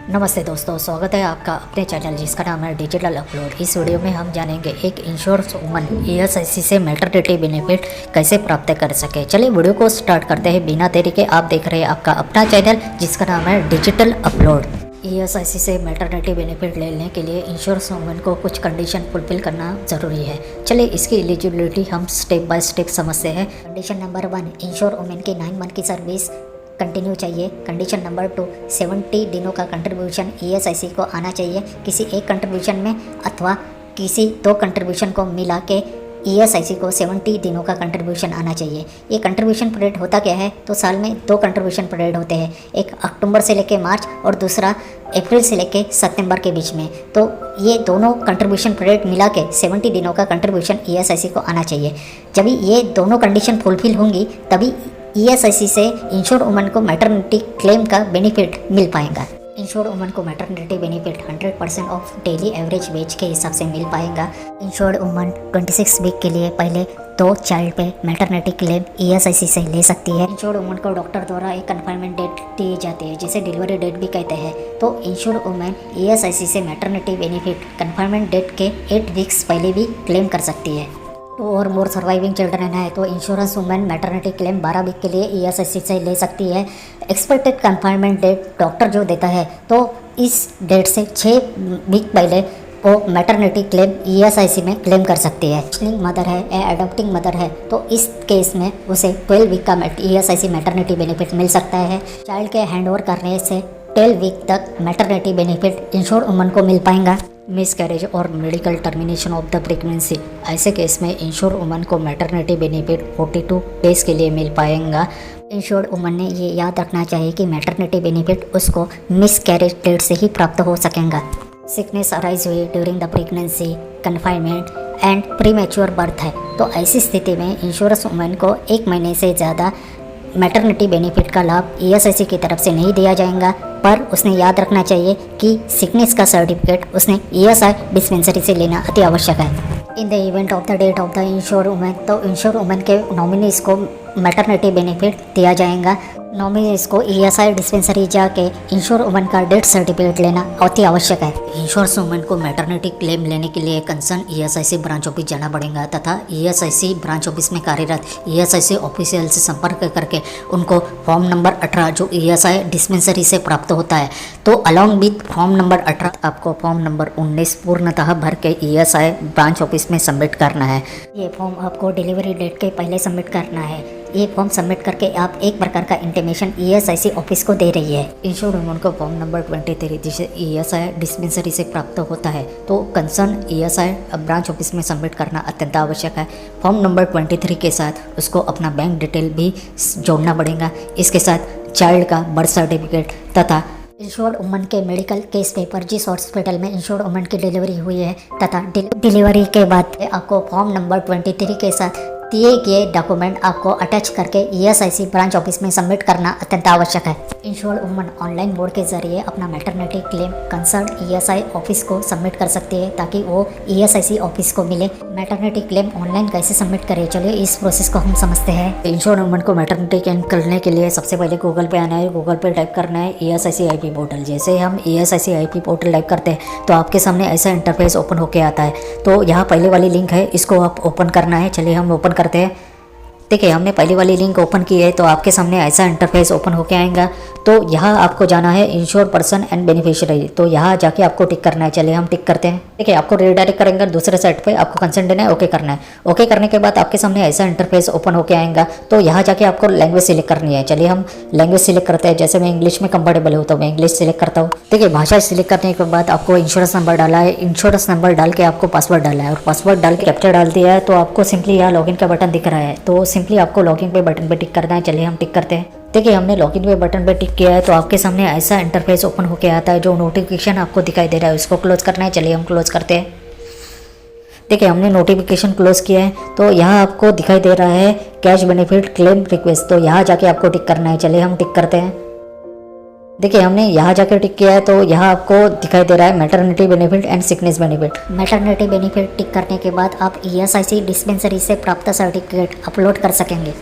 नमस्ते दोस्तों, स्वागत है आपका अपने चैनल जिसका नाम है डिजिटल अपलोड। इस वीडियो में हम जानेंगे एक इंश्योर्ड वुमन ईएसआईसी से मैटरनिटी बेनिफिट कैसे प्राप्त कर सके। चलिए वीडियो को स्टार्ट करते हैं बिना देरी के। आप देख रहे हैं आपका अपना चैनल जिसका नाम है डिजिटल अपलोड। ईएसआईसी से मैटरनिटी बेनिफिट लेने के लिए इंश्योर्ड वुमन को कुछ कंडीशन फुलफिल करना ज़रूरी है। चलिए इसकी एलिजिबिलिटी हम स्टेप बाय स्टेप समझते हैं। कंडीशन नंबर 1, इंश्योर्ड वुमन की 9 मंथ की सर्विस कंटिन्यू चाहिए। कंडीशन नंबर 2, 70 दिनों का कंट्रीब्यूशन ईएसआईसी को आना चाहिए। किसी एक कंट्रीब्यूशन में अथवा किसी दो कंट्रीब्यूशन को मिला के ईएसआईसी को 70 दिनों का कंट्रीब्यूशन आना चाहिए। ये कंट्रीब्यूशन पीरियड होता क्या है, तो साल में 2 कंट्रीब्यूशन पीरियड होते हैं, एक अक्टूबर से लेके मार्च और दूसरा अप्रैल से लेके सितंबर के बीच में। तो ये दोनों कंट्रीब्यूशन पीरियड मिला के 70 दिनों का कंट्रीब्यूशन ईएसआईसी को आना चाहिए। जब ये दोनों कंडीशन फुलफिल होंगी तभी ईएसआईसी से इंश्योर्ड वुमन को मैटरनिटी क्लेम का बेनिफिट मिल पाएगा। इंश्योर्ड वुमन को maternity benefit 100% of daily average wage के हिसाब से मिल पाएगा। इंश्योर्ड वुमन 26 वीक के लिए पहले 2 चाइल्ड पे मैटरनिटी क्लेम ईएसआईसी से ले सकती है। इंश्योर्ड वुमन को डॉक्टर द्वारा एक कन्फाइनमेंट डेट दी जाती है जिसे डिलीवरी डेट भी कहते हैं। तो इंश्योर्ड वुमन ईएसआईसी से मैटरनिटी बेनिफिट कन्फाइनमेंट डेट के 8 वीक्स पहले भी क्लेम कर सकती है। तो और मोर सर्वाइविंग चिल्ड्रन है तो insurance woman maternity claim 12 week के लिए ईएसआईसी से ले सकती है। एक्सपेक्टेड कन्फाइनमेंट डेट डॉक्टर जो देता है तो इस डेट से 6 वीक पहले वो मैटरनिटी क्लेम ईएसआईसी में क्लेम कर सकती है। मदर है या एडॉप्टिंग मदर है तो इस केस में उसे 12 वीक का ईएसआईसी मैटरनिटी बेनिफिट मिल सकता है। चाइल्ड के हैंडओवर करने से 12 वीक तक मैटरनिटी बेनिफिट इंश्योर्ड वुमन को मिल पाएगा। मिसकैरेज और medical termination of the pregnancy, ऐसे केस में इंश्योर्ड वुमन को मैटरनिटी बेनिफिट 42 डेज के लिए मिल पाएगा। इंश्योर्ड वुमन ने ये याद रखना चाहिए कि मैटरनिटी बेनिफिट उसको मिसकैरेज डेट से ही प्राप्त हो सकेगा। सिकनेस अराइज हुई during the pregnancy, confinement and premature birth है तो ऐसी स्थिति में इंश्योरेंस वुमन को 1 महीने से ज़्यादा मैटरनिटी बेनिफिट का लाभ ईएसआईसी की तरफ से नहीं दिया जाएगा। पर उसने याद रखना चाहिए कि सिकनेस का सर्टिफिकेट उसने ईएसआई डिस्पेंसरी से लेना अति आवश्यक है। In the event of the death of the insured woman तो इंश्योर्ड वुमन के नॉमिनीज को मैटरनिटी बेनिफिट दिया जाएगा। नॉमिनीज को ईएसआई डिस्पेंसरी जाके इंश्योर्ड वुमन का डेथ सर्टिफिकेट लेना अति आवश्यक है। इंश्योर्ड वुमन को मैटरनिटी क्लेम लेने के लिए कंसर्न ईएसआईसी ब्रांच ऑफिस जाना पड़ेगा तथा ईएसआईसी ब्रांच ऑफिस में कार्यरत ईएसआईसी ऑफिशियल से संपर्क करके उनको फॉर्म नंबर 18 जो ईएसआई डिस्पेंसरी से प्राप्त होता है तो अलॉन्ग विथ फॉर्म नंबर 18 आपको फॉर्म नंबर 19 पूर्णतः भर के ईएसआई ब्रांच ऑफिस में सबमिट करना है। ये फॉर्म आपको डिलीवरी डेट के पहले सबमिट करना है। ये फॉर्म सबमिट करके आप एक प्रकार का इंटीमेशन ईएसआईसी ऑफिस को दे रही है। इंश्योर्ड वुमन को फॉर्म नंबर 23 जिसे ईएसआई डिस्पेंसरी से प्राप्त होता है तो कंसर्न ईएसआई ब्रांच ऑफिस में सबमिट करना अत्यंत आवश्यक है। फॉर्म नंबर 23 के साथ उसको अपना बैंक डिटेल भी जोड़ना पड़ेगा। इसके साथ चाइल्ड का बर्थ सर्टिफिकेट तथा इंश्योर्ड वुमन के मेडिकल केस पेपर जिस हॉस्पिटल में इंश्योर्ड वुमन की डिलीवरी हुई है तथा डिलीवरी के बाद आपको फॉर्म नंबर 23 के साथ दिए गए डॉक्यूमेंट आपको अटैच करके ईएसआईसी ब्रांच ऑफिस में सबमिट करना अत्यंत आवश्यक है। इंश्योर्ड वुमन ऑनलाइन मोड के जरिए अपना maternity claim concern ESI office को सबमिट कर सकती है ताकि वो ईएसआईसी ऑफिस को मिले। मैटरनिटी क्लेम ऑनलाइन कैसे सबमिट करें, चलिए इस प्रोसेस को हम समझते हैं। इंश्योर्ड वुमन को मैटरनिटी क्लेम करने के लिए सबसे पहले गूगल पे आना है। गूगल पे टाइप करना है ईएसआईसी आईपी पोर्टल। जैसे हम ईएसआईसी आईपी पोर्टल टाइप करते हैं तो आपके सामने ऐसा इंटरफेस ओपन होके आता है। तो यहाँ पहले वाली लिंक है, इसको आप ओपन करना है। चलिए हम ओपन करते हैं। देखिए हमने पहली वाली लिंक ओपन की है तो आपके सामने ऐसा इंटरफेस ओपन होके आएगा। तो यहाँ आपको जाना है इंश्योर्ड पर्सन एंड बेनिफिशियरी, तो यहाँ जाके आपको टिक करना है। चलिए हम टिक करते हैं। देखिए आपको रिडायरेक्ट करेंगे दूसरे साइट पे, आपको कंसेंट देना है, ओके करना है। ओके करने के बाद आपके सामने ऐसा इंटरफेस ओपन होके आएगा। तो यहाँ जाके आपको लैंग्वेज सिलेक्ट करनी है। चलिए हम लैंग्वेज सिलेक्ट करते हैं। जैसे मैं इंग्लिश में कंफर्टेबल हूँ तो मैं इंग्लिश सिलेक्ट करता हूँ। देखिए भाषा सिलेक्ट करने के बाद आपको इंश्योरेंस नंबर डाला है। इंश्योरेंस नंबर डाल के आपको पासवर्ड डाला है और पासवर्ड डाल के कैप्चा डाल दिया है तो आपको सिंपली यहाँ लॉगिन का बटन दिख रहा है। तो सिंपली आपको लॉगिन पे बटन पे टिक करना है। चलिए हम टिक करते हैं। देखिए हमने लॉगिन पे बटन पे टिक किया है तो आपके सामने ऐसा इंटरफेस ओपन होके आता है। जो नोटिफिकेशन आपको दिखाई दे रहा है उसको क्लोज करना है। चलिए हम क्लोज करते हैं। देखिए हमने नोटिफिकेशन क्लोज किया है तो यहाँ आपको दिखाई दे रहा है कैश बेनिफिट क्लेम रिक्वेस्ट, तो यहाँ जाके आपको टिक करना है। चलिए हम टिक करते हैं। देखिए हमने यहाँ जाकर टिक किया है तो यहाँ आपको दिखाई दे रहा है maternity benefit and sickness benefit. Maternity benefit tick करने के बाद आप ईएसआईसी डिस्पेंसरी से प्राप्त सर्टिफिकेट अपलोड कर सकेंगे।